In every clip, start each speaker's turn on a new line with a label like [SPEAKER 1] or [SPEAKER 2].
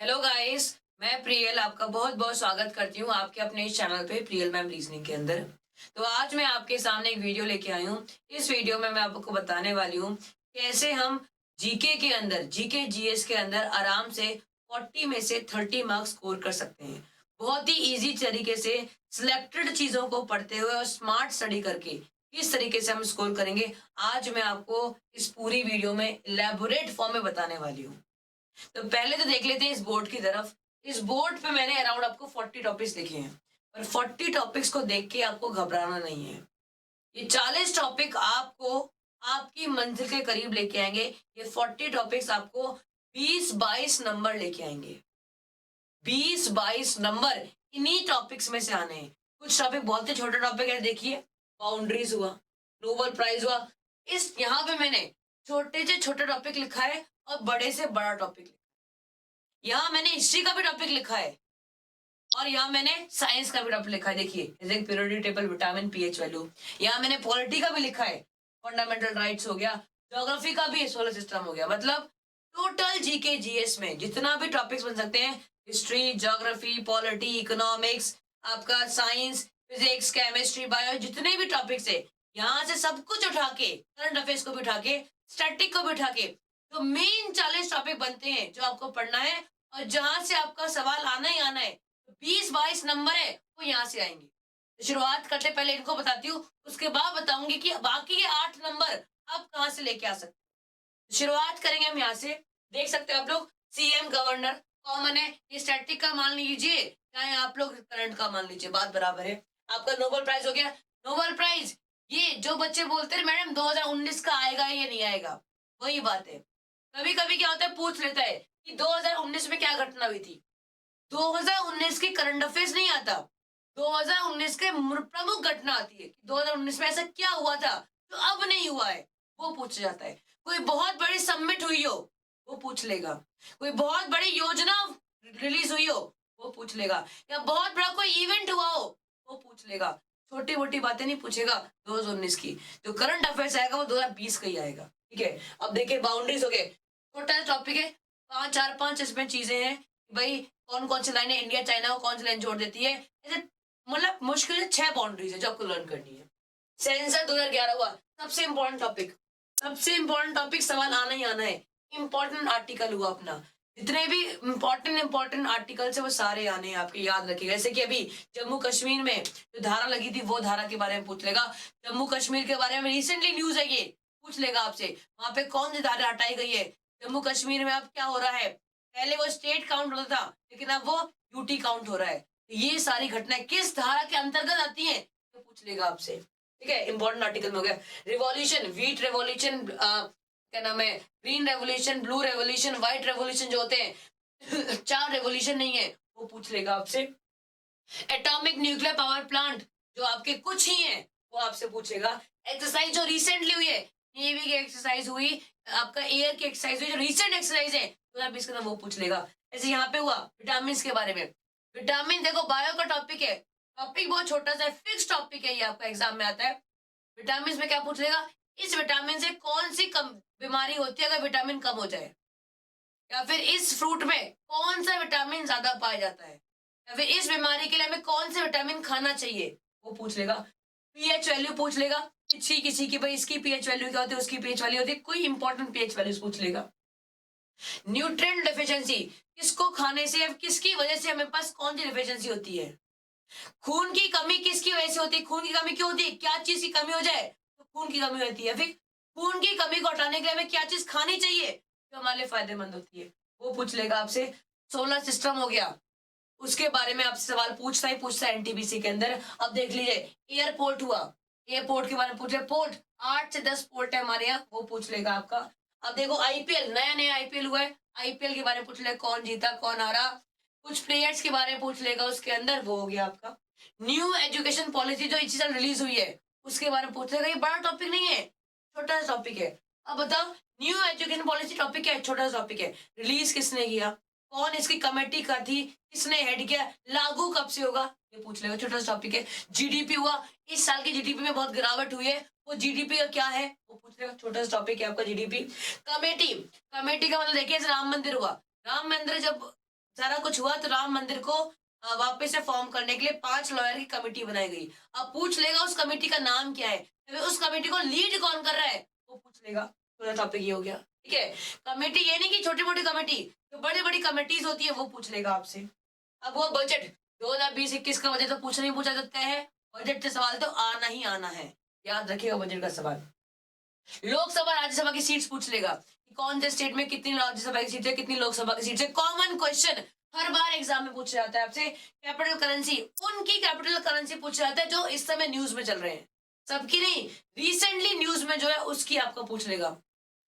[SPEAKER 1] Hello guys. मैं प्रियल आपका बहुत बहुत स्वागत करती हूँ आपके अपने इस चैनल पे प्रियल मैम रीजनिंग के अंदर। तो आज मैं आपके सामने एक वीडियो लेके आई हूँ। इस वीडियो में मैं आपको बताने वाली हूँ कैसे हम जीके के अंदर जीके जीएस के अंदर आराम से 40 में से 30 मार्क्स स्कोर कर सकते हैं। बहुत ही इजी तरीके से सिलेक्टेड चीजों को पढ़ते हुए और स्मार्ट स्टडी करके किस तरीके से हम स्कोर करेंगे, आज मैं आपको इस पूरी वीडियो में इलेबोरेट फॉर्म में बताने वाली हूँ। तो पहले तो देख लेते हैं इस बोर्ड की तरफ। इस बोर्ड पे मैंने अराउंड आपको 40 टॉपिक्स लिखे हैं और 40 टॉपिक्स को देख के आपको घबराना नहीं है। ये 40 टॉपिक आपको आपकी मंजिल के करीब लेके आएंगे। ये 40 टॉपिक्स आपको 20-22 नंबर लेके आएंगे। 20-22 नंबर इन्हीं टॉपिक्स में से आने हैं। कुछ टॉपिक बहुत ही छोटे टॉपिक है, देखिए बाउंड्रीज हुआ, नोबेल प्राइज हुआ। इस यहाँ पे मैंने छोटे से छोटे टॉपिक लिखा है और बड़े से बड़ा टॉपिक लिखा है। यहाँ मैंने हिस्ट्री का भी टॉपिक लिखा है और यहाँ मैंने साइंस का भी टॉपिक लिखा है। देखिए periodic table, vitamin, pH value. यहाँ मैंने पॉलिटी का भी लिखा है, फंडामेंटल राइट्स हो गया, ज्योग्राफी का भी, सोलर सिस्टम हो गया। मतलब टोटल जीके जीएस में जितना भी टॉपिक्स बन सकते हैं, हिस्ट्री, ज्योग्राफी, पॉलिटी, इकोनॉमिक्स, आपका साइंस, फिजिक्स, केमिस्ट्री, बायो, जितने भी टॉपिक्स है यहाँ से सब कुछ उठा के, करंट अफेयर्स को भी उठा के, स्टैटिक को भी उठा के, तो मेन 40 टॉपिक बनते हैं जो आपको पढ़ना है और जहां से आपका सवाल आना ही आना है। 20-22 नंबर है वो यहाँ से आएंगे। तो शुरुआत करते पहले इनको बताती हूँ, उसके बाद बताऊंगी कि बाकी के 8 नंबर आप कहाँ से लेके आ सकते हैं। शुरुआत करेंगे हम यहाँ से। देख सकते हो आप लोग, सीएम, गवर्नर कॉमन है। ये स्टैटिक का मान लीजिए चाहे आप लोग करंट का मान लीजिए, बात बराबर है। आपका नोबेल प्राइज हो गया। नोबेल प्राइज, ये जो बच्चे बोलते हैं मैडम 2019 का आएगा या नहीं आएगा, वही बात है। कभी कभी क्या होता है, पूछ लेता है कि 2019 में क्या घटना हुई थी। 2019 की करंट अफेयर्स नहीं आता, 2019 के प्रमुख घटना आती है कि 2019 में ऐसा क्या हुआ था जो अब नहीं हुआ है, वो पूछा जाता है। कोई बहुत बड़ी सबमिट हुई हो, वो पूछ लेगा। कोई बहुत बड़ी योजना रिलीज हुई हो, वो पूछ लेगा। या बहुत बड़ा कोई इवेंट हुआ हो, वो पूछ लेगा। छोटी मोटी बातें नहीं पूछेगा 2019 की। जो करंट अफेयर्स आएगा वो 2020 का ही आएगा। ठीक है, अब देखिए बाउंड्रीज हो गए, छोटा टॉपिक है, 5 4 5 इसमें चीजें हैं। भाई कौन कौन सी लाइनें इंडिया चाइना को कौन सी लाइन जोड़ देती है, ऐसे मतलब मुश्किल से 6 बाउंड्रीज है जो आपको लर्न करनी है। सेंसर 2011 हुआ, सबसे इंपॉर्टेंट टॉपिक, सबसे इंपॉर्टेंट टॉपिक, सवाल आना ही आना है। इंपॉर्टेंट आर्टिकल हुआ अपना, जितने भी इंपॉर्टेंट आर्टिकल्स है वो सारे आने हैं आपके, याद रखिएगा। जैसे कि अभी जम्मू कश्मीर में जो धारा लगी थी वो धारा के बारे में पूछ लेगा। जम्मू कश्मीर के बारे में रिसेंटली न्यूज है, ये पूछ लेगा आपसे वहां पे कौन सी धारा हटाई गई है। जम्मू कश्मीर में अब क्या हो रहा है, पहले वो स्टेट काउंट होता था लेकिन अब वो यूटी काउंट हो रहा है। तो ये सारी घटनाएं किस धारा के अंतर्गत आती है तो पूछ लेगा आपसे। ठीक है, इंपॉर्टेंट आर्टिकल में हो गया। रिवॉल्यूशन, व्हीट रेवोल्यूशन, क्या नाम है, green revolution, blue revolution, white revolution जो होते हैं 4 रेवोल्यूशन नहीं है, वो पूछ लेगा आपसे। एटॉमिक न्यूक्लियर पावर प्लांट जो आपके कुछ ही हैं वो आपसे पूछेगा। एक्सरसाइज जो रिसेंटली हुई है, नेवी की एक्सरसाइज हुई, आपका एयर की एक्सरसाइज हुई, जो रिसेंट एक्सरसाइज है 2020 का, वो पूछ लेगा। ऐसे यहाँ पे हुआ विटामिन के बारे में। विटामिन देखो बायो का टॉपिक है, टॉपिक बहुत छोटा सा फिक्स टॉपिक है, ये आपका एग्जाम में आता है। विटामिन में क्या पूछ लेगा, इस विटामिन से कौन सी कम बीमारी होती है अगर विटामिन कम हो जाए, या फिर इस फ्रूट में कौन सा विटामिन ज्यादा पाया जाता है, या फिर इस बीमारी के लिए हमें कौन से विटामिन खाना चाहिए, वो पूछ लेगा। पीएच वैल्यू पूछ लेगा, किसी किसी की, भाई इसकी पीएच वैल्यू क्या होती है, उसकी पीएच वैल्यू होती है, कोई इंपॉर्टेंट पीएच वैल्यूज पूछ लेगा। न्यूट्रिएंट डेफिशिएंसी, किसको खाने से, किसकी वजह से हमें पास कौन सी डिफिशियंसी होती है। खून की कमी किसकी वजह से होती है, खून की कमी क्यों होती है, क्या चीज की कमी हो जाए तो खून की कमी होती है। फिर खून की कमी को हटाने के लिए हमें क्या चीज खानी चाहिए जो हमारे लिए फायदेमंद होती है, वो पूछ लेगा आपसे। सोलर सिस्टम हो गया, उसके बारे में आपसे सवाल पूछता है एनटीपीसी के अंदर। अब देख लीजिए एयरपोर्ट हुआ, एयरपोर्ट के बारे में पूछ रहे, पोर्ट 8 से 10 पोर्ट है हमारे यहाँ, वो पूछ लेगा आपका। अब देखो आईपीएल, नया नया आईपीएल हुआ है, आईपीएल के बारे में पूछ लेगा, कौन जीता कौन हारा, कुछ प्लेयर्स के बारे में पूछ लेगा उसके अंदर, वो हो गया आपका। न्यू एजुकेशन पॉलिसी जो इसी साल रिलीज हुई है उसके बारे में पूछ लेगा। ये बड़ा टॉपिक नहीं है, छोटा सा टॉपिक है। अब बताओ न्यू एजुकेशन पॉलिसी टॉपिक है, छोटा सा टॉपिक है, रिलीज किसने किया, कौन इसकी कमेटी का थी, किसने हेड किया, लागू कब से होगा, ये पूछ लेगा, छोटा सा टॉपिक है। जीडीपी हुआ, इस साल की जीडीपी में बहुत गिरावट हुई है, वो जीडीपी का क्या है वो पूछ लेगा, छोटा सा टॉपिक है आपका जीडीपी। कमेटी, कमेटी का मतलब देखिए राम मंदिर हुआ, राम मंदिर जब सारा कुछ हुआ तो राम मंदिर को वापस से फॉर्म करने के लिए 5 लॉयर की कमेटी बनाई गई। अब पूछ लेगा उस कमेटी का नाम क्या है, फिर उस कमेटी को लीड कौन कर रहा है वो पूछ लेगा। पूरा टॉपिक ये हो गया, ठीक है। कमेटी ये नहीं कि छोटी मोटी कमेटी, जो बड़ी बड़ी कमेटीज होती है वो पूछ लेगा आपसे। अब वो बजट 2020-21 का बजट तो पूछा नहीं पूछा सकता है, बजट से सवाल तो आना ही आना है, याद रखिएगा बजट का सवाल। लोकसभा राज्यसभा की सीट्स पूछ लेगा कि कौन से स्टेट में कितनी राज्यसभा की सीट है, कितनी लोकसभा की सीट है। कॉमन क्वेश्चन हर बार एग्जाम में पूछा जाता है आपसे। कैपिटल करेंसी, उनकी कैपिटल करेंसी पूछा जाता है जो इस समय न्यूज में चल रहे हैं, सबकी नहीं, रिसेंटली न्यूज में जो है उसकी आपको पूछ लेगा,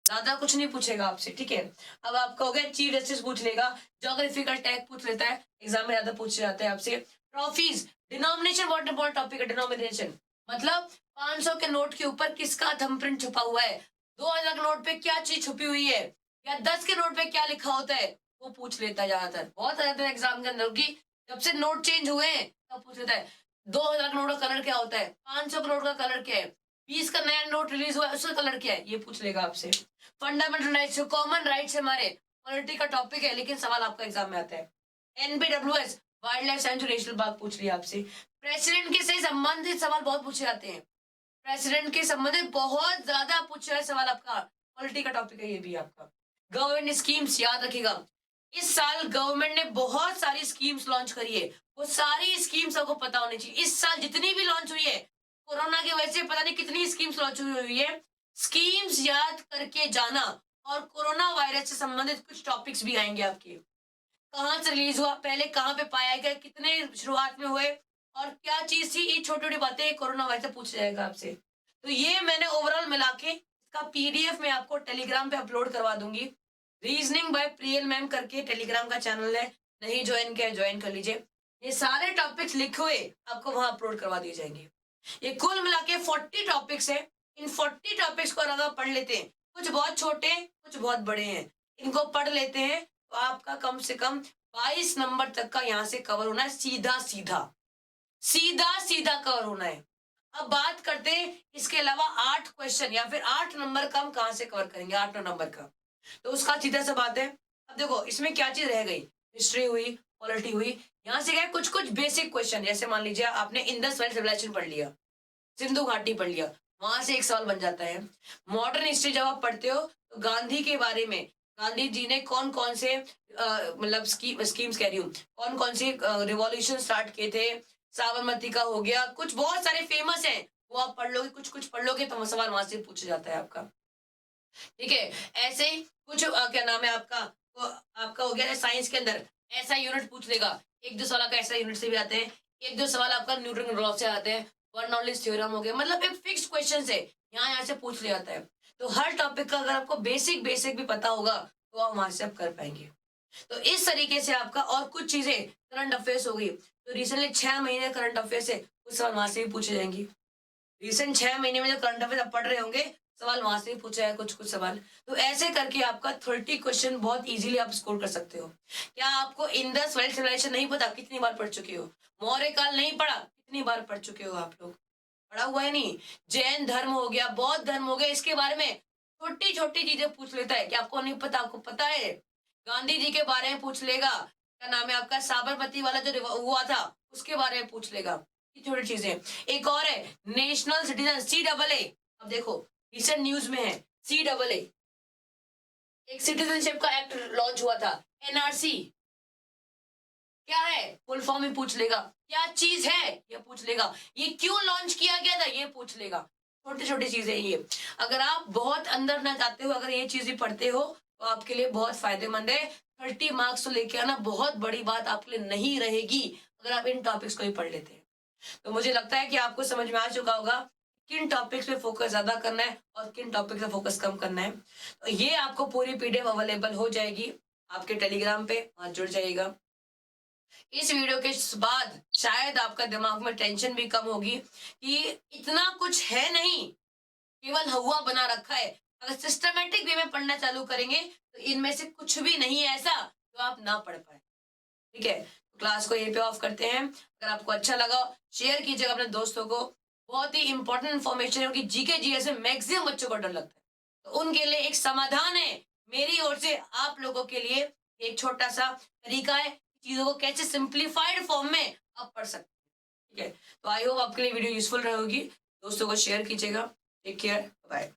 [SPEAKER 1] ज्यादा कुछ नहीं पूछेगा आपसे, ठीक है। अब आपका हो गया चीफ जस्टिस पूछ लेगा, जोग्राफिकल टैग पूछ लेता है, एग्जाम में ज्यादा पूछे जाते हैं आपसे। ट्रॉफीज, डिनोमिनेशन, बहुत इंपॉर्टेंट टॉपिक है डिनोमिनेशन, मतलब 500 के नोट के ऊपर किसका थंबप्रिंट छुपा हुआ है, 2000 के नोट पे क्या चीज छुपी हुई है, या 10 के नोट पे क्या लिखा होता है, वो पूछ लेता है ज्यादातर, बहुत ज्यादा एग्जाम के अंदर की। जब से नोट चेंज हुए हैं तब पूछ लेता है 2000 के नोट का कलर क्या होता है, 500 के नोट का कलर क्या है, 20 का नया नोट रिलीज हुआ है उसका कलर क्या है, ये पूछ लेगा आपसे। फंडामेंटल राइट्स, कॉमन राइट्स हमारे, पॉलिटी का टॉपिक है लेकिन सवाल आपका एग्जाम में आता है। NBWS, wildlife sanctuary, national park पूछ लिया आपसे। प्रेसिडेंट के से संबंधित सवाल बहुत पूछे जाते हैं, प्रेसिडेंट के संबंधित बहुत ज्यादा पूछा है सवाल आपका, पॉलिटी का टॉपिक है ये भी आपका। गवर्नमेंट स्कीम्स, याद रखिएगा इस साल गवर्नमेंट ने बहुत सारी स्कीम्स लॉन्च करी है, वो सारी स्कीम्स आपको पता होनी चाहिए। इस साल जितनी भी लॉन्च हुई है, कोरोना की वजह से पता नहीं कितनी स्कीम्स लॉन्च हुई है, स्कीम्स याद करके जाना। और कोरोना वायरस से संबंधित कुछ टॉपिक्स भी आएंगे आपके, कहाँ से रिलीज हुआ, पहले कहाँ पे पाया गया, कितने शुरुआत में हुए, और क्या चीज थी, ये छोटी छोटी बातें कोरोना वायरस से पूछ जाएगा आपसे। तो ये मैंने ओवरऑल मिला के इसका पीडीएफ में आपको टेलीग्राम पे अपलोड करवा दूंगी। रीजनिंग बाय प्रियल मैम करके टेलीग्राम का चैनल है, नहीं ज्वाइन किया ज्वाइन कर लीजिए। ये सारे टॉपिक्स लिखे हुए आपको वहां अपलोड करवा दिए जाएंगे। ये कुल मिला के 40 टॉपिक्स है। इन 40 टॉपिक्स को अगर पढ़ लेते हैं, कुछ बहुत छोटे कुछ बहुत बड़े हैं, इनको पढ़ लेते हैं तो आपका कम से कम 22 नंबर तक का यहाँ से कवर होना है, सीधा सीधा सीधा सीधा कवर होना है। अब बात करते हैं इसके अलावा 8 क्वेश्चन या फिर 8 नंबर का हम कहाँ से कवर करेंगे, 8 नंबर का, तो उसका सीधा सा बात है। अब देखो इसमें क्या चीज रह गई, हिस्ट्री हुई, पॉलिटी हुई, यहाँ से क्या कुछ कुछ बेसिक क्वेश्चन, जैसे मान लीजिए आपने इंडस वैली सिविलाइजेशन पढ़ लिया, सिंधु घाटी पढ़ लिया, वहां से एक सवाल बन जाता है। मॉडर्न हिस्ट्री जब आप पढ़ते हो तो गांधी के बारे में, गांधी जी ने कौन कौन से मतलब स्कीम्स कह रही हूँ, कौन कौन से रिवॉल्यूशन स्टार्ट किए थे, साबरमती का हो गया, कुछ बहुत सारे फेमस हैं, वो आप पढ़ लोगे, कुछ कुछ पढ़ लोगे तो सवाल वहां से पूछा जाता है आपका, ठीक है। ऐसे ही कुछ क्या नाम है आपका, वो आपका हो गया साइंस के अंदर ऐसा यूनिट पूछ लेगा, एक दो सवाल का ऐसा यूनिट से भी आते हैं, एक दो सवाल आपका न्यूटन लॉ से आते हैं, वन नॉलेज थ्योरम हो गया, मतलब एक फिक्स क्वेश्चन है, यहाँ से पूछ लिया जाता है। तो हर टॉपिक का अगर आपको बेसिक बेसिक भी पता होगा तो आप वहां से आप कर पाएंगे। तो इस तरीके से आपका और कुछ चीजें करंट अफेयर्स हो गई, तो रिसेंटली 6 महीने करंट अफेयर्स है, कुछ सवाल वहां से भी पूछे जाएंगे। रिसेंट 6 महीने में जो करंट अफेयर्स आप पढ़ रहे होंगे, सवाल वहां से भी पूछा है कुछ कुछ सवाल। तो ऐसे करके आपका 30 क्वेश्चन बहुत इजीली आप स्कोर कर सकते हो। क्या आपको इंडस वैली सिविलाइजेशन नहीं पता, कितनी बार पढ़ चुके हो? मौर्य काल नहीं पढ़ा, कितनी बार पढ़ चुके हो आप लोग? पढ़ा हुआ है नहीं? जैन धर्म हो गया, बौद्ध धर्म हो गया, इसके बारे में छोटी छोटी चीजें पूछ लेता है कि आपको नहीं पता, आपको पता है। गांधी जी के बारे में पूछ लेगा, क्या नाम है आपका, साबरमती वाला जो हुआ था उसके बारे में पूछ लेगा, ये छोटी चीजें। एक और है नेशनल सिटीजन, CAA। अब देखो रिसेंट न्यूज में है CAA, एक सिटीजनशिप का एक्ट लॉन्च हुआ था, NRC क्या है, फुल फॉर्म ही पूछ लेगा, क्या चीज है ये पूछ लेगा, ये क्यों लॉन्च किया गया था ये पूछ लेगा। छोटी छोटी चीजें ये, अगर आप बहुत अंदर ना जाते हो, अगर ये चीजें पढ़ते हो तो आपके लिए बहुत फायदेमंद है। 30 मार्क्स तो लेके आना बहुत बड़ी बात आपके लिए नहीं रहेगी अगर आप इन टॉपिक्स को ही पढ़ लेते हैं। तो मुझे लगता है कि आपको समझ में आ चुका होगा किन टॉपिक्स पे फोकस ज्यादा करना है और किन टॉपिक्स पे फोकस कम करना है। तो ये आपको पूरी PDF अवेलेबल हो जाएगी आपके टेलीग्राम पे, वहां जुड़ जाइएगा। इस वीडियो के बाद शायद आपका दिमाग में टेंशन भी कम होगी कि इतना कुछ है नहीं, केवल हवा बना रखा है। अगर सिस्टमेटिक वे में पढ़ना चालू करेंगे तो इनमें से कुछ भी नहीं है ऐसा जो आप ना पढ़ पाए, ठीक है। तो क्लास को यहीं पे ऑफ करते हैं। अगर आपको अच्छा लगा शेयर कीजिएगा अपने दोस्तों को। बहुत ही इंपॉर्टेंट इन्फॉर्मेशन है क्योंकि जीके जीएस में मैक्सिमम बच्चों को डर लगता है, तो उनके लिए एक समाधान है मेरी ओर से आप लोगों के लिए। एक छोटा सा तरीका है चीजों को कैसे सिंप्लीफाइड फॉर्म में आप पढ़ सकते हैं। ठीक है, तो आई होप आपके लिए वीडियो यूजफुल रहेगी। दोस्तों को शेयर कीजिएगा। Take care, bye.